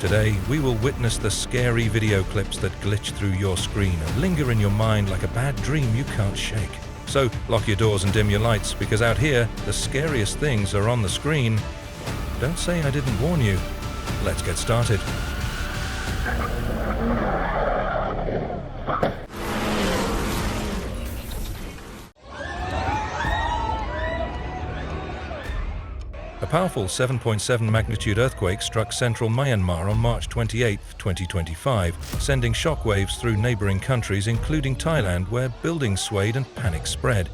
Today, we will witness the scary video clips that glitch through your screen and linger in your mind like a bad dream you can't shake. So lock your doors and dim your lights, because out here, the scariest things are on the screen. Don't say I didn't warn you. Let's get started. A powerful 7.7 magnitude earthquake struck central Myanmar on March 28, 2025, sending shockwaves through neighboring countries, including Thailand, where buildings swayed and panic spread.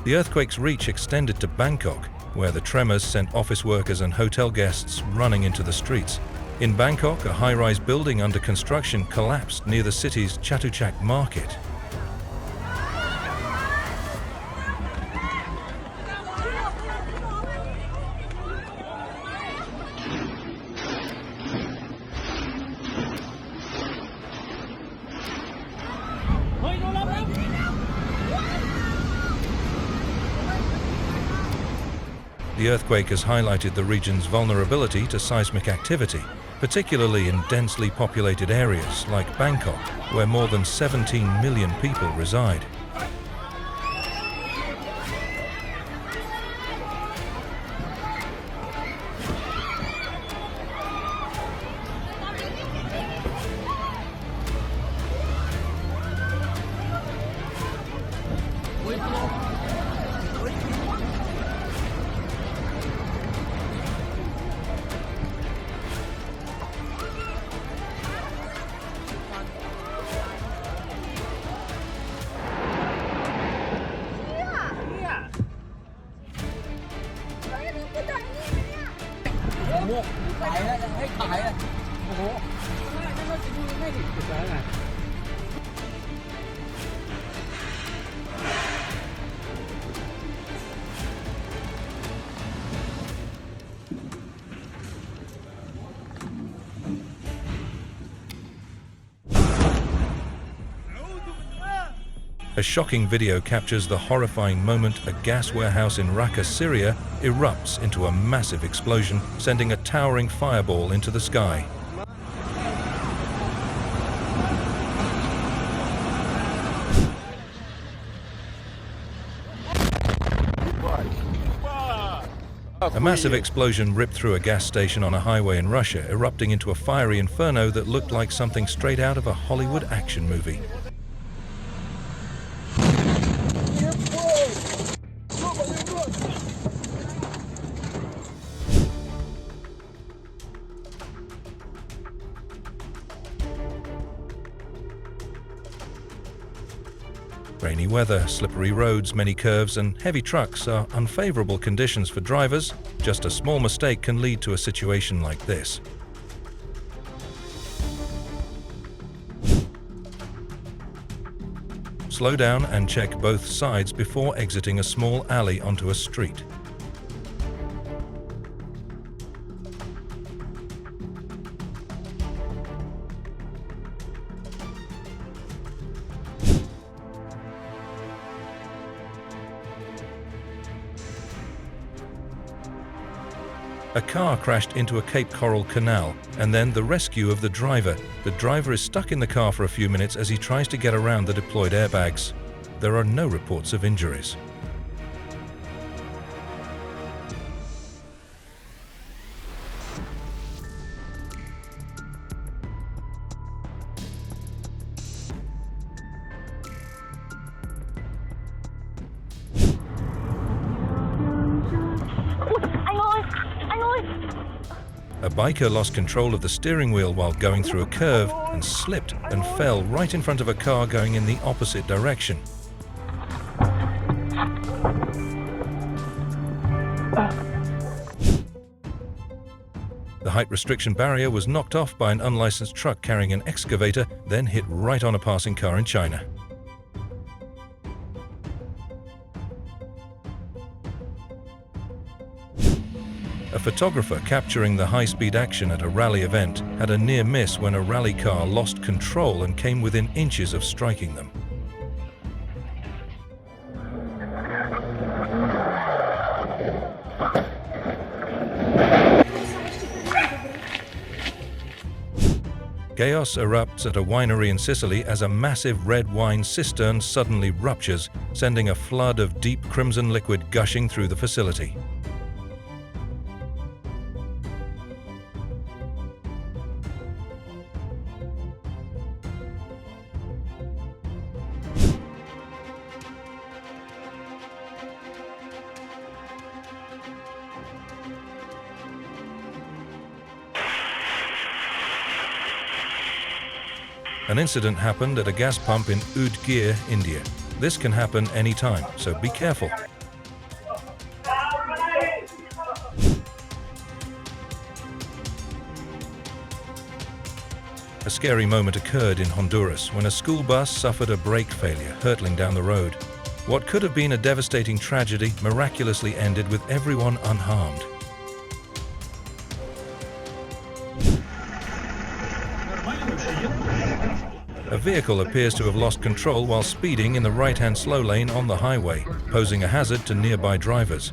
The earthquake's reach extended to Bangkok, where the tremors sent office workers and hotel guests running into the streets. In Bangkok, a high-rise building under construction collapsed near the city's Chatuchak market. The earthquake has highlighted the region's vulnerability to seismic activity, particularly in densely populated areas like Bangkok, where more than 17 million people reside. A shocking video captures the horrifying moment a gas warehouse in Raqqa, Syria, erupts into a massive explosion, sending a towering fireball into the sky. A massive explosion ripped through a gas station on a highway in Russia, erupting into a fiery inferno that looked like something straight out of a Hollywood action movie. Rainy weather, slippery roads, many curves, and heavy trucks are unfavorable conditions for drivers. Just a small mistake can lead to a situation like this. Slow down and check both sides before exiting a small alley onto a street. A car crashed into a Cape Coral canal, and then the rescue of the driver. The driver is stuck in the car for a few minutes as he tries to get around the deployed airbags. There are no reports of injuries. A biker lost control of the steering wheel while going through a curve and slipped and fell right in front of a car going in the opposite direction. The height restriction barrier was knocked off by an unlicensed truck carrying an excavator, then hit right on a passing car in China. A photographer capturing the high-speed action at a rally event had a near miss when a rally car lost control and came within inches of striking them. Chaos erupts at a winery in Sicily as a massive red wine cistern suddenly ruptures, sending a flood of deep crimson liquid gushing through the facility. An incident happened at a gas pump in Udgir, India. This can happen anytime, so be careful. A scary moment occurred in Honduras when a school bus suffered a brake failure, hurtling down the road. What could have been a devastating tragedy miraculously ended with everyone unharmed. A vehicle appears to have lost control while speeding in the right-hand slow lane on the highway, posing a hazard to nearby drivers.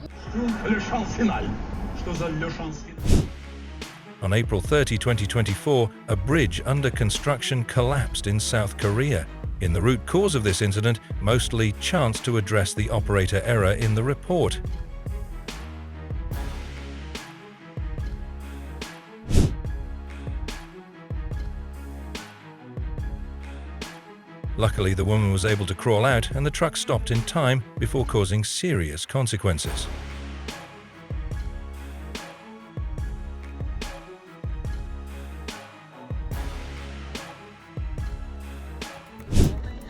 On April 30, 2024, a bridge under construction collapsed in South Korea. In the root cause of this incident, mostly chance to address the operator error in the report. Luckily, the woman was able to crawl out and the truck stopped in time before causing serious consequences.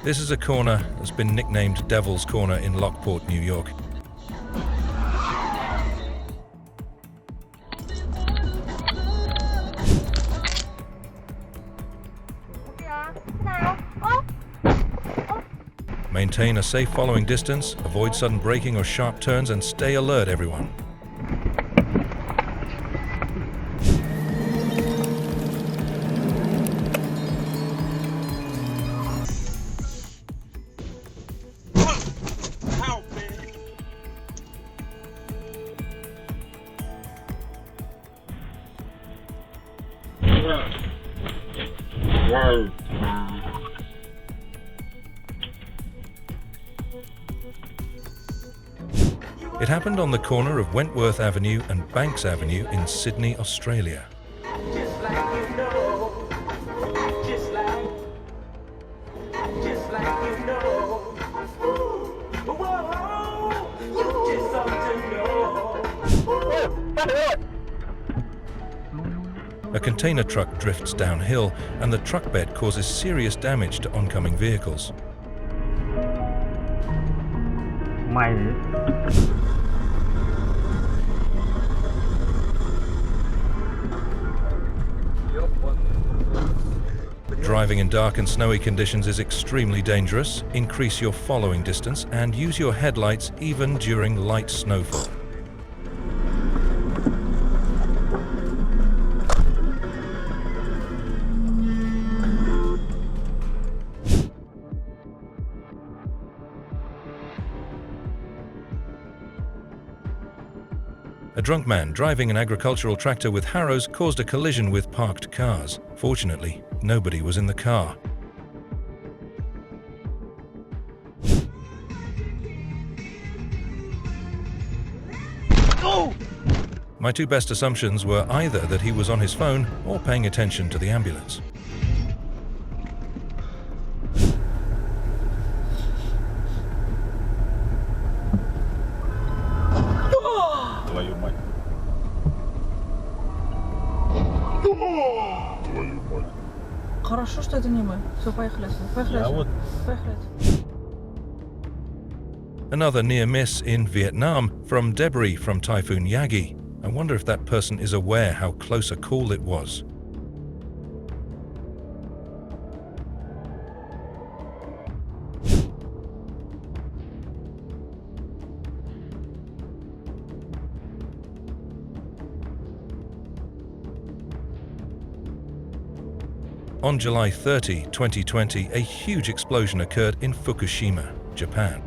This is a corner that's been nicknamed Devil's Corner in Lockport, New York. Maintain a safe following distance, avoid sudden braking or sharp turns, and stay alert, everyone. It happened on the corner of Wentworth Avenue and Banks Avenue in Sydney, Australia. A container truck drifts downhill and the truck bed causes serious damage to oncoming vehicles. Driving in dark and snowy conditions is extremely dangerous. Increase your following distance and use your headlights even during light snowfall. A drunk man driving an agricultural tractor with harrows caused a collision with parked cars. Fortunately, nobody was in the car. My two best assumptions were either that he was on his phone or paying attention to the ambulance. Хорошо, что это не мы. Все, поехали. Поехали. Another near miss in Vietnam from debris from Typhoon Yagi. I wonder if that person is aware how close a call it was. On July 30, 2020, a huge explosion occurred in Fukushima, Japan.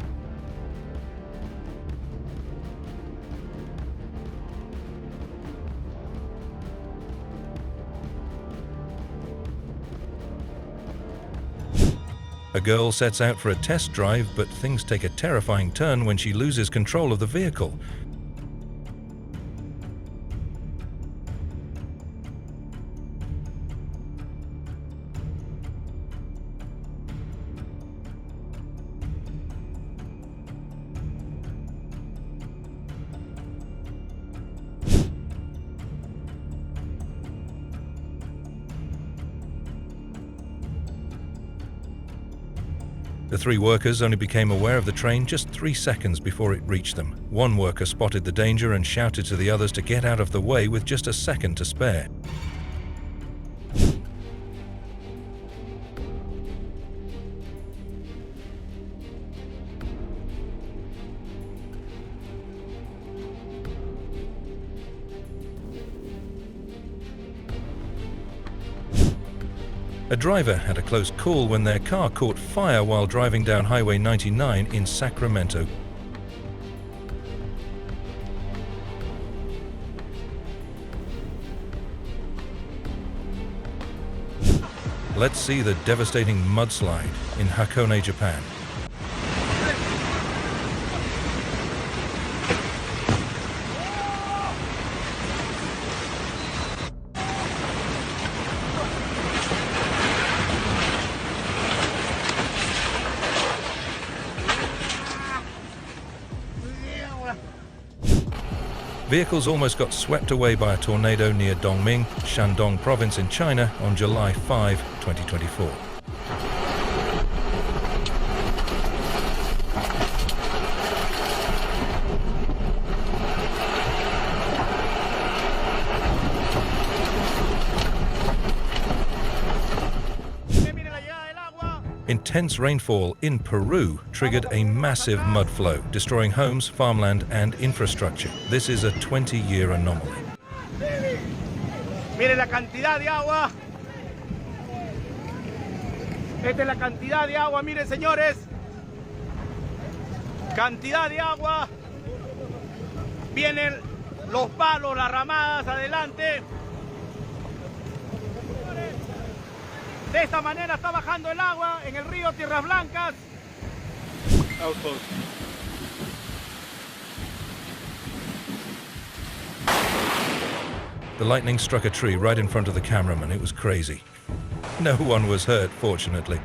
A girl sets out for a test drive, but things take a terrifying turn when she loses control of the vehicle. The three workers only became aware of the train just 3 seconds before it reached them. One worker spotted the danger and shouted to the others to get out of the way with just a second to spare. A driver had a close call when their car caught fire while driving down Highway 99 in Sacramento. Let's see the devastating mudslide in Hakone, Japan. Vehicles almost got swept away by a tornado near Dongming, Shandong province in China on July 5, 2024. Intense rainfall in Peru triggered a massive mud flow, destroying homes, farmland, and infrastructure. This is a 20-year anomaly. Mire la cantidad de agua. Esta es la cantidad de agua, miren señores. Cantidad de agua. Vienen los palos, las ramadas adelante. De esta manera está bajando el agua en el río Tierras Blancas. The lightning struck a tree right in front of the cameraman. It was crazy. No one was hurt, fortunately.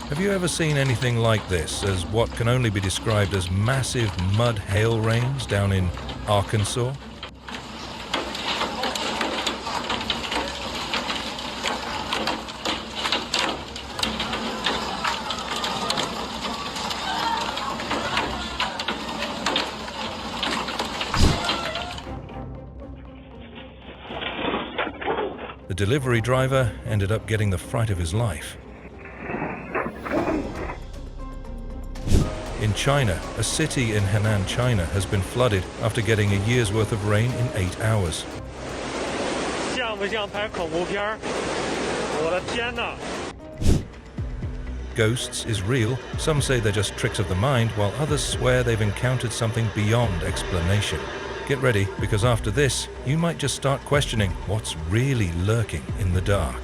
Have you ever seen anything like this, as what can only be described as massive mud hail rains down in Arkansas? The delivery driver ended up getting the fright of his life. In China, a city in Henan, China has been flooded after getting a year's worth of rain in 8 hours. Ghosts is real. Some say they're just tricks of the mind, while others swear they've encountered something beyond explanation. Get ready, because after this, you might just start questioning what's really lurking in the dark.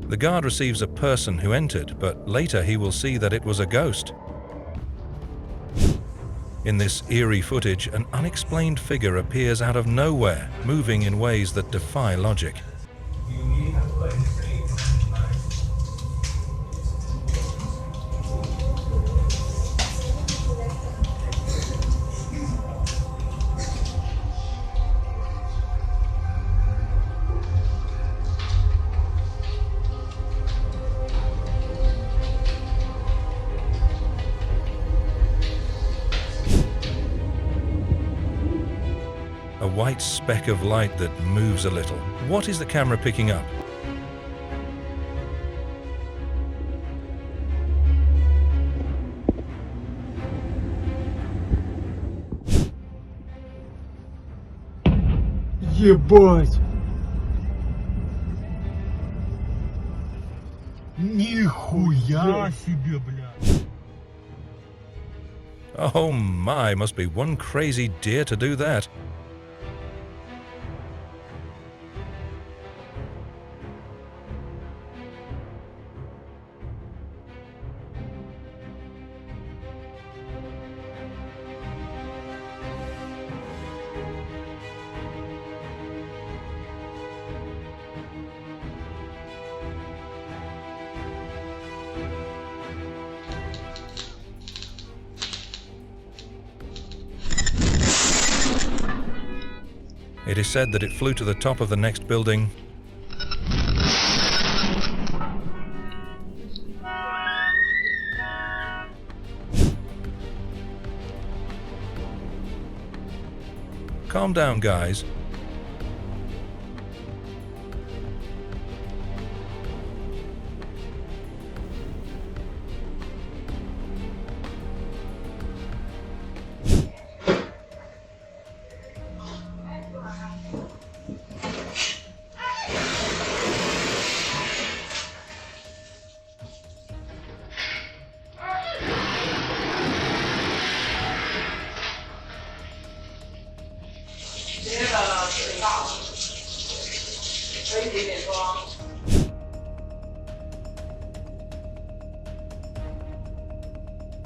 The guard receives a person who entered, but later he will see that it was a ghost. In this eerie footage, an unexplained figure appears out of nowhere, moving in ways that defy logic. A white speck of light that moves a little. What is the camera picking up? Ебать! Нихуя себе, бля! Oh my, must be one crazy deer to do that. It is said that it flew to the top of the next building, calm down, guys.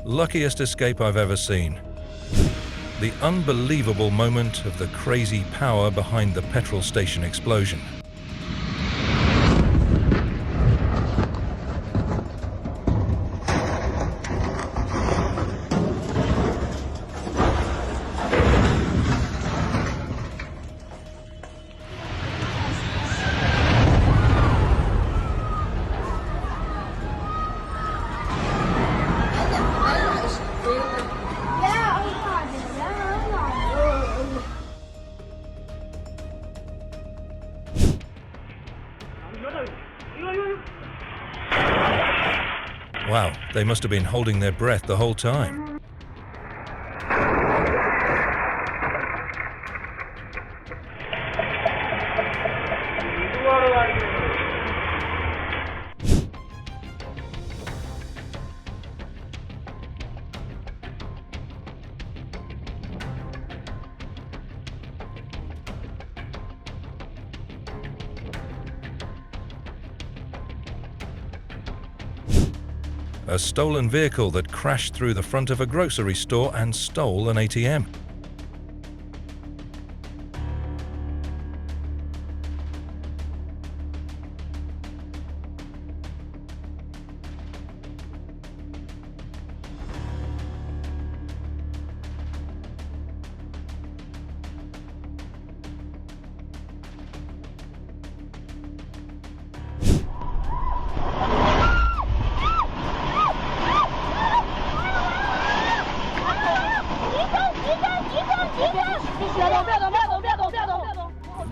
Luckiest escape I've ever seen. The unbelievable moment of the crazy power behind the petrol station explosion. Wow, they must have been holding their breath the whole time. A stolen vehicle that crashed through the front of a grocery store and stole an ATM.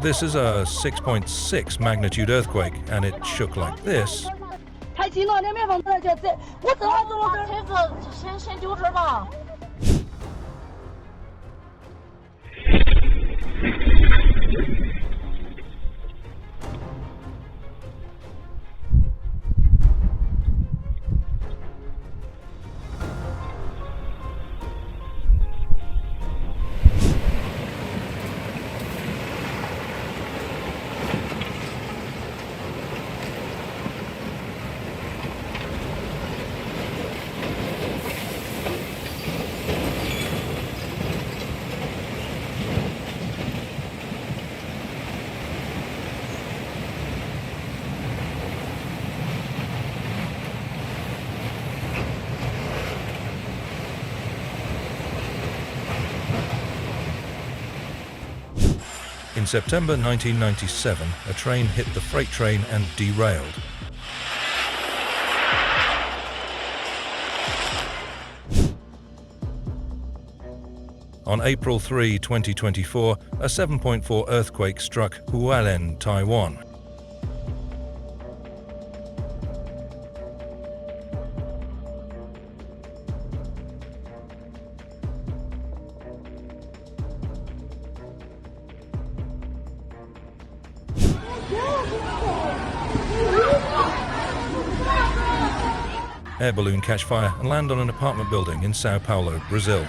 This is a 6.6 magnitude earthquake, and it shook like this. 太激动，那面房在这，我走了走了，车子先丢这儿吧。In September 1997, a train hit the freight train and derailed. On April 3, 2024, a 7.4 earthquake struck WEWIN, Taiwan. Air balloon catch fire and land on an apartment building in Sao Paulo, Brazil.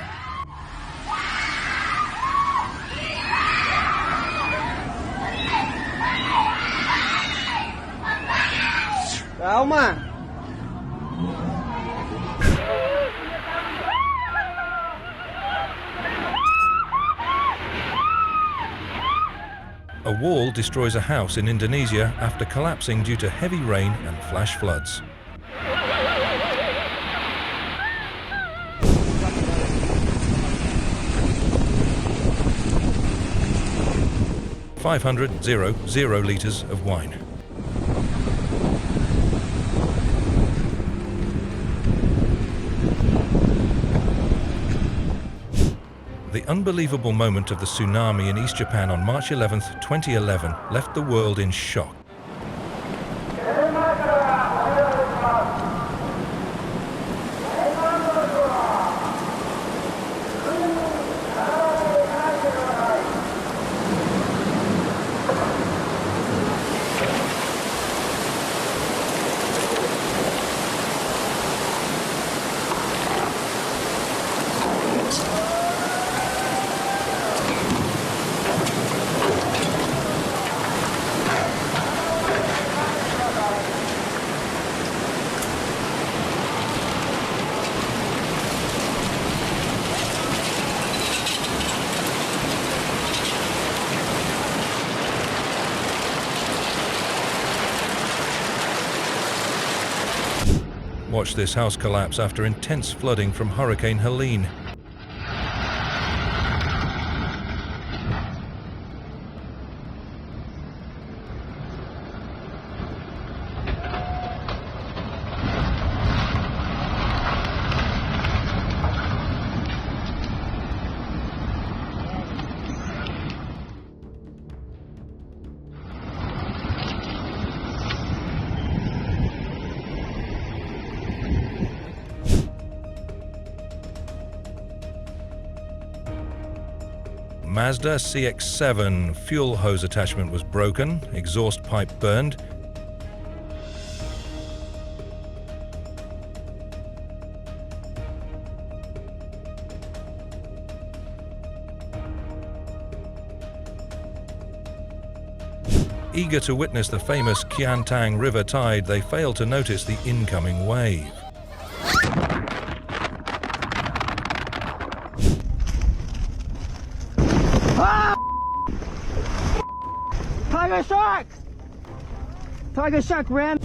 Calma! A wall destroys a house in Indonesia after collapsing due to heavy rain and flash floods. $500,000 liters of wine. The unbelievable moment of the tsunami in East Japan on March 11, 2011 left the world in shock. Watch this house collapse after intense flooding from Hurricane Helene. Mazda CX-7 fuel hose attachment was broken, exhaust pipe burned. Eager to witness the famous Kiantang River tide, they failed to notice the incoming wave. Tiger shark! Tiger shark ran!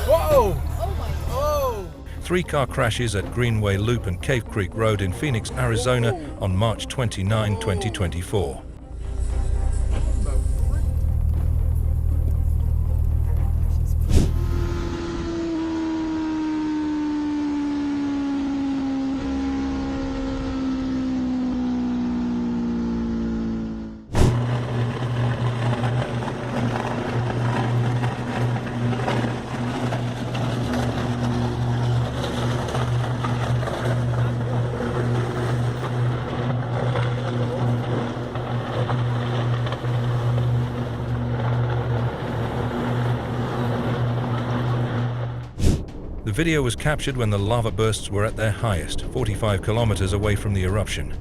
Whoa! Oh! 3 car crashes at Greenway Loop and Cave Creek Road in Phoenix, Arizona on March 29, 2024. The video was captured when the lava bursts were at their highest, 45 kilometers away from the eruption.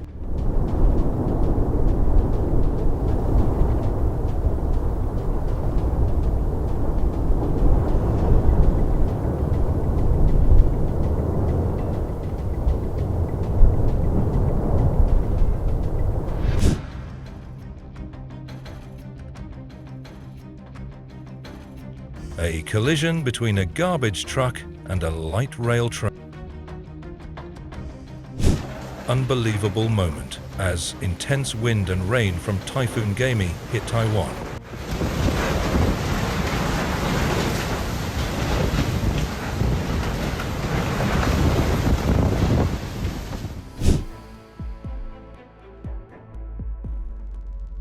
A collision between a garbage truck and a light rail train. unbelievable moment as intense wind and rain from Typhoon Gami hit Taiwan.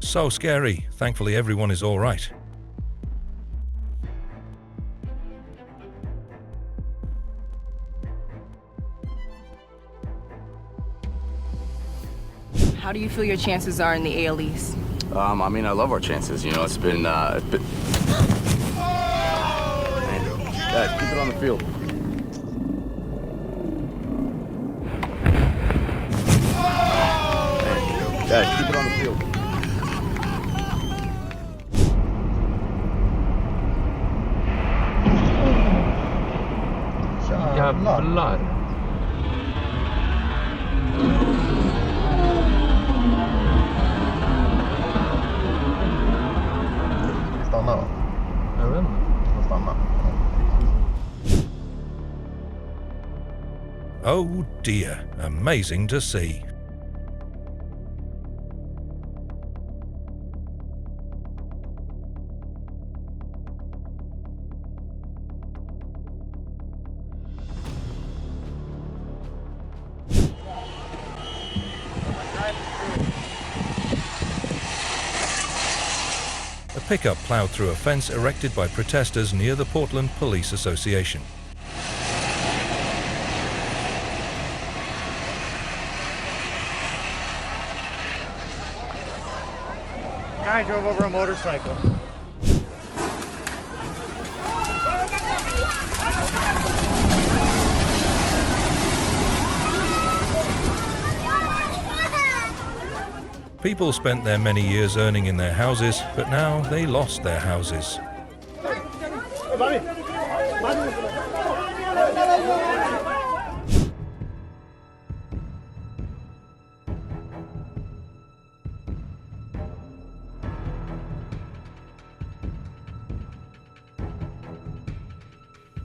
So scary. Thankfully, everyone is all right. How do you feel your chances are in the AL East? I mean, I love our chances. You know, it's been. Guys, keep it on the field. Guys, keep it on the field. Jävlar. Stanna då? Jag vet inte. Får stanna. Oh dear, amazing to see. A pickup plowed through a fence erected by protesters near the Portland Police Association. Guy drove over a motorcycle. People spent their many years earning in their houses, but now they lost their houses.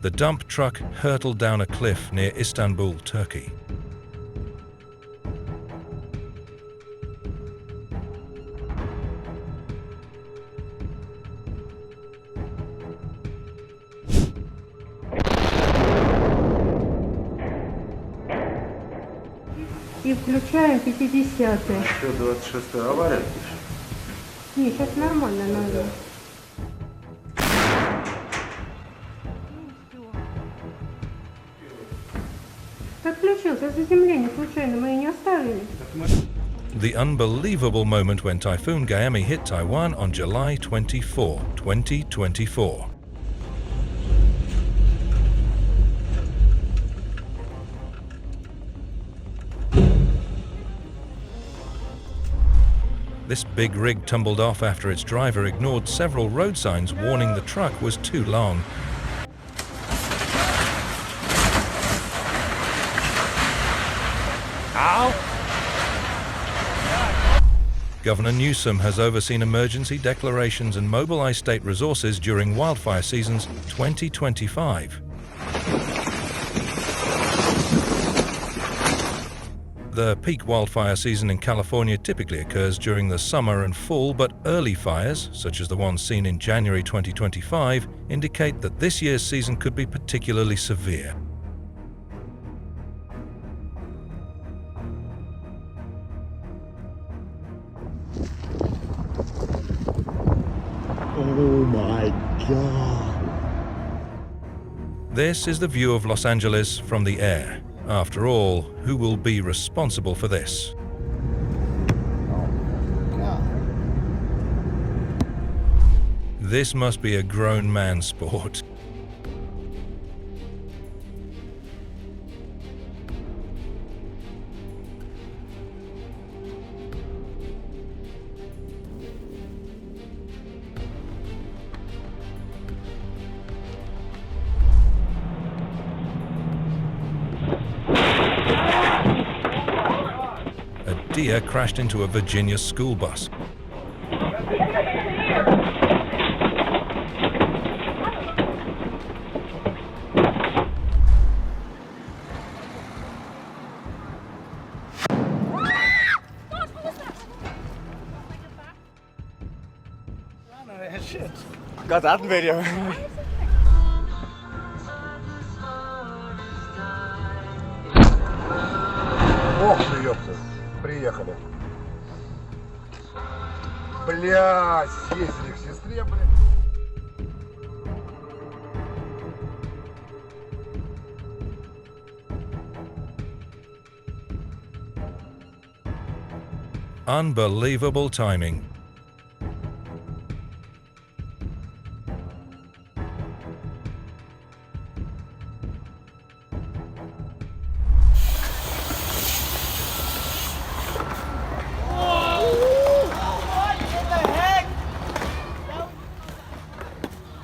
The dump truck hurtled down a cliff near Istanbul, Turkey. И включаем 50-е. Что, 26-я авария? Не, сейчас нормально надо. Отключился заземление случайно, мы и не оставили. The unbelievable moment when Typhoon Gami hit Taiwan on July 24, 2024. This big rig tumbled off after its driver ignored several road signs warning the truck was too long. Governor Newsom has overseen emergency declarations and mobilized state resources during wildfire seasons 2025. The peak wildfire season in California typically occurs during the summer and fall, but early fires, such as the ones seen in January 2025, indicate that this year's season could be particularly severe. Oh my god. This is the view of Los Angeles from the air. After all, who will be responsible for this? This must be a grown man's sport. A deer crashed into a Virginia school bus. Got that in video. Ох ты, ёпта. Приехали. Блядь, съездили к сестре, блядь. Unbelievable timing.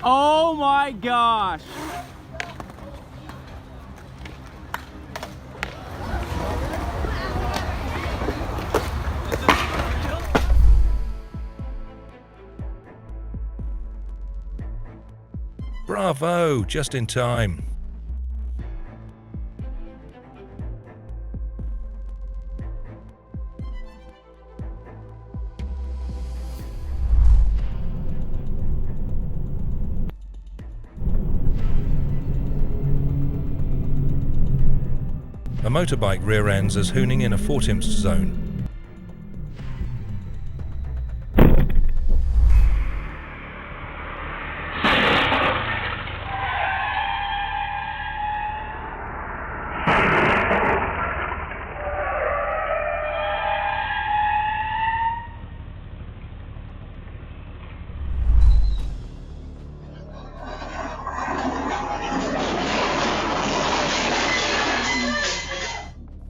Oh my gosh! Bravo, just in time. A motorbike rear ends as hooning in a 4-timps zone.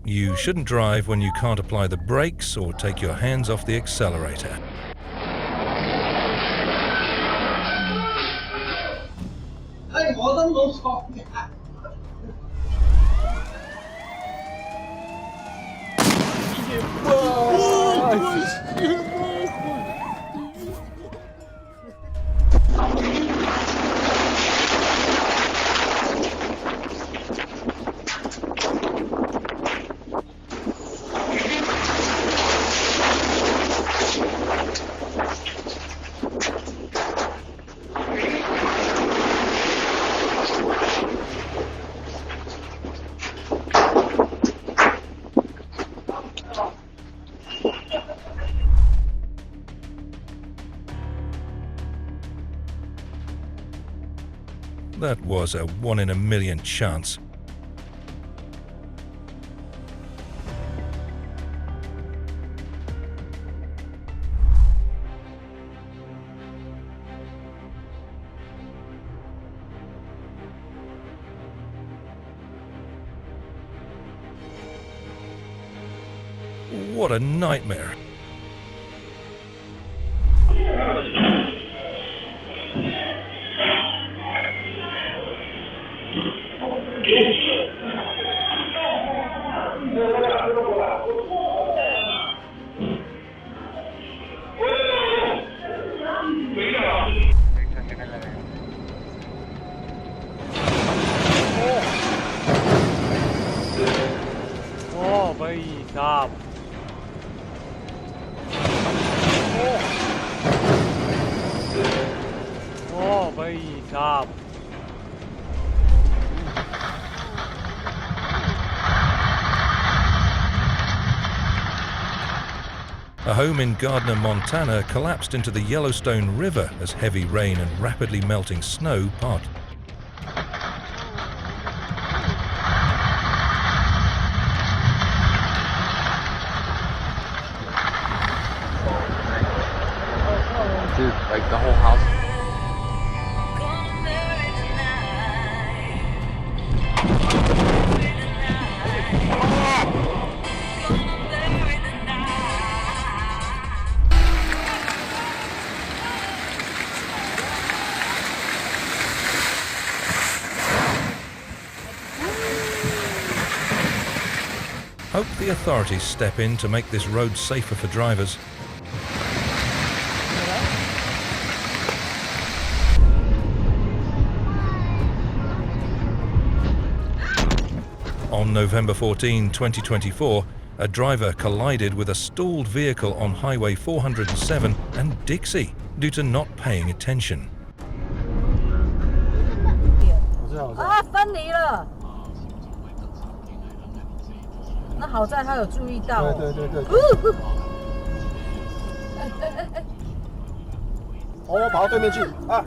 You shouldn't drive when you can't apply the brakes or take your hands off the accelerator. That was a 1 in a million chance. What a nightmare. A home in Gardner, Montana collapsed into the Yellowstone River as heavy rain and rapidly melting snow part. Dude, like the whole house. Hope the authorities step in to make this road safer for drivers. On November 14, 2024, a driver collided with a stalled vehicle on Highway 407 and Dixie due to not paying attention. 啊，分离了。那好在他有注意到。对。我跑到对面去啊！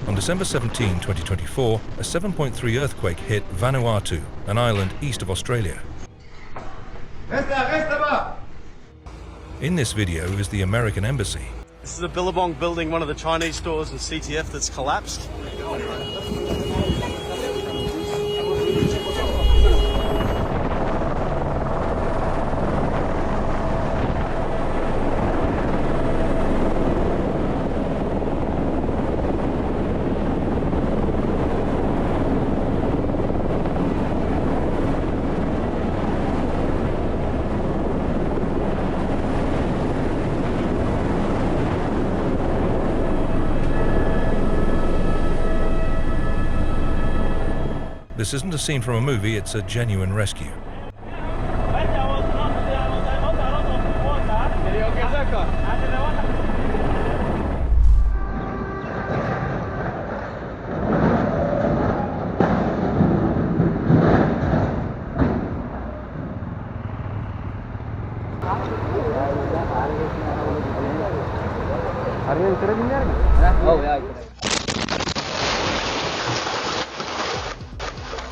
On December 17, 2024, a 7.3 earthquake hit Vanuatu, an island east of Australia. In this video is the American embassy. This is the Billabong building, one of the Chinese stores in CTF that's collapsed. This isn't a scene from a movie, it's a genuine rescue.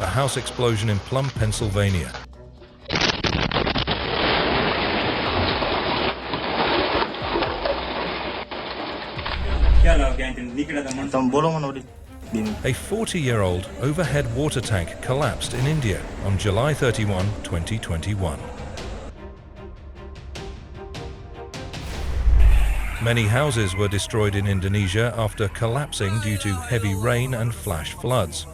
A house explosion in Plum, Pennsylvania. A 40-year-old overhead water tank collapsed in India on July 31, 2021. Many houses were destroyed in Indonesia after collapsing due to heavy rain and flash floods.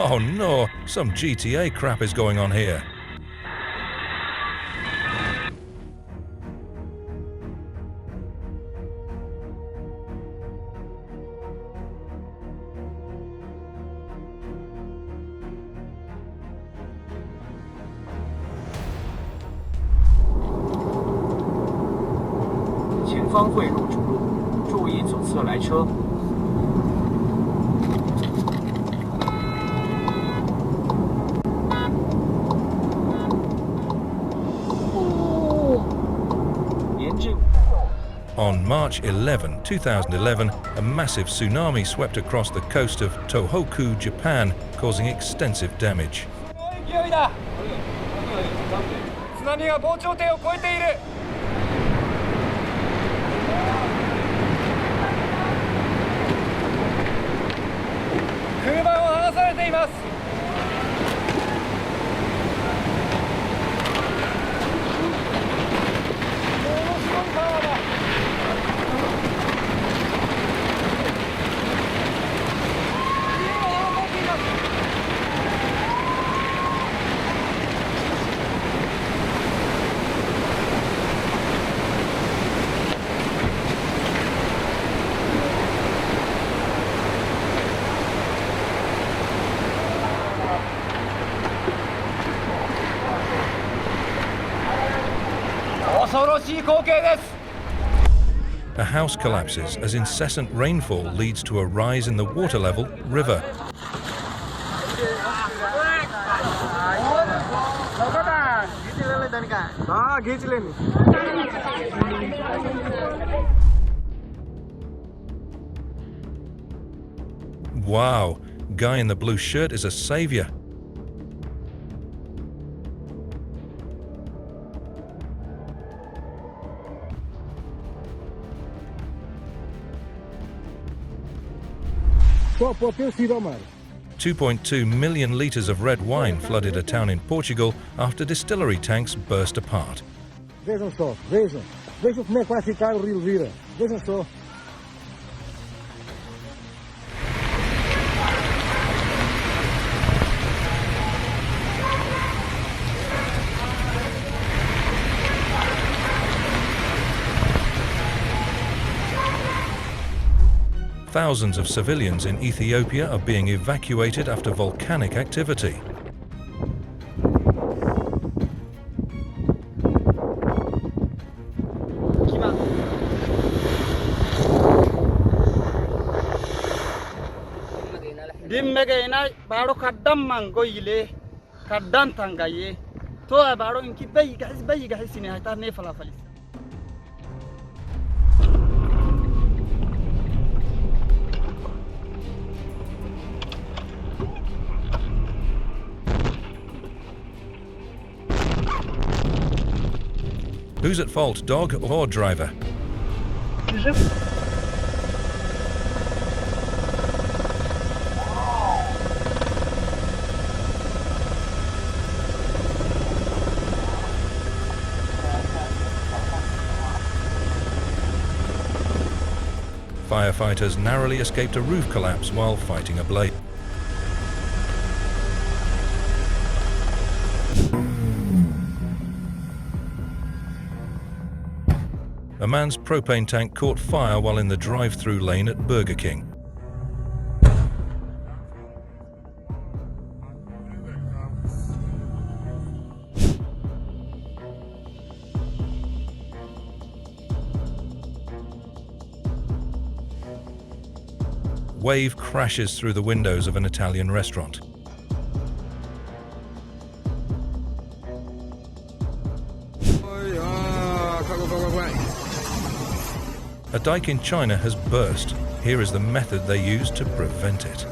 Oh no, some GTA crap is going on here. On March 11, 2011, a massive tsunami swept across the coast of Tohoku, Japan, causing extensive damage. A house collapses as incessant rainfall leads to a rise in the water level river. Wow, guy in the blue shirt is a savior. Vejam 2.2 million litres of red wine flooded a town in Portugal after distillery tanks burst apart. só, vejam como é que vai ficar o rio Vira. Vejam só. Thousands of civilians in Ethiopia are being evacuated after volcanic activity. Dimmegainai baro kaddam mangoyle kaddan tangaye to baro inki bayiga hisini hayta ne falafalis. Who's at fault, dog or driver? Firefighters narrowly escaped a roof collapse while fighting a blaze. A man's propane tank caught fire while in the drive-through lane at Burger King. Wave crashes through the windows of an Italian restaurant. A dike in China has burst. Here is the method they use to prevent it.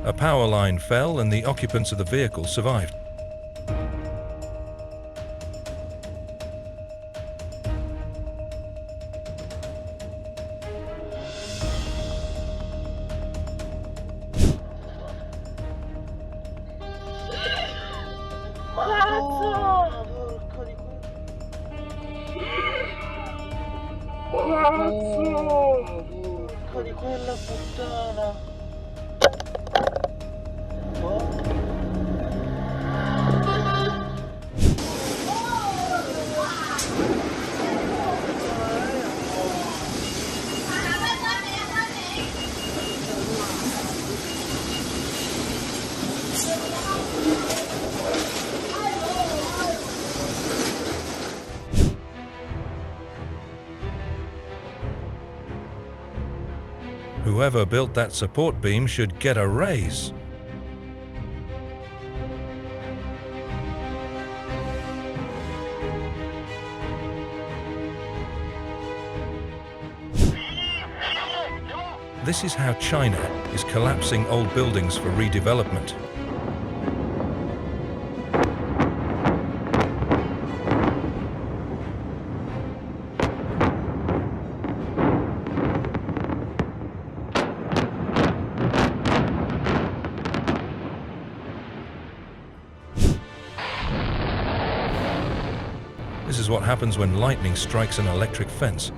A power line fell and the occupants of the vehicle survived. Whoever built that support beam should get a raise. This is how China is collapsing old buildings for redevelopment. This is what happens when lightning strikes an electric fence.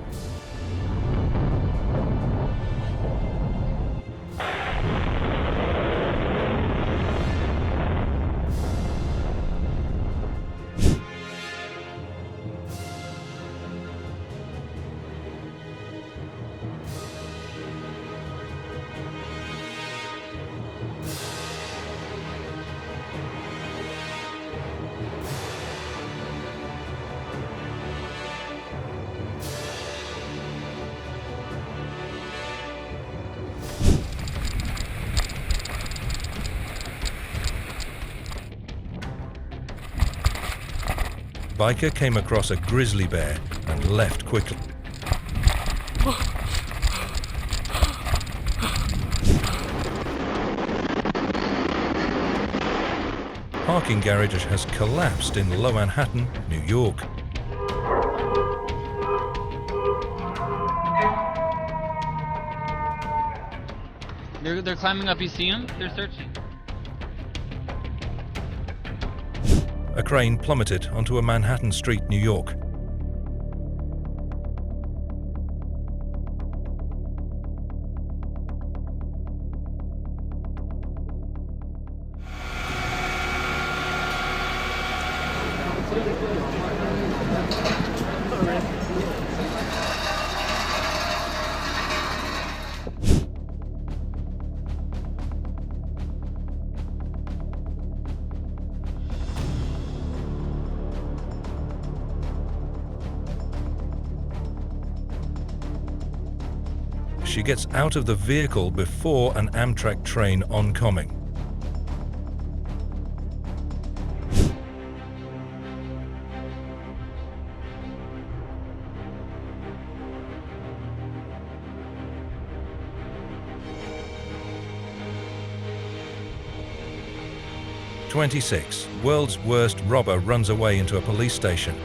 Biker came across a grizzly bear and left quickly. Parking garage has collapsed in Lower Manhattan, New York. They're climbing up. You see them? They're searching. A crane plummeted onto a Manhattan street, New York. She gets out of the vehicle before an Amtrak train oncoming. "26. World's worst robber runs away into a police station."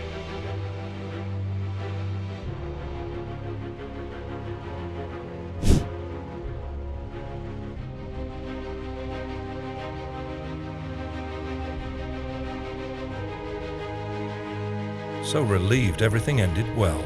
So relieved everything ended well.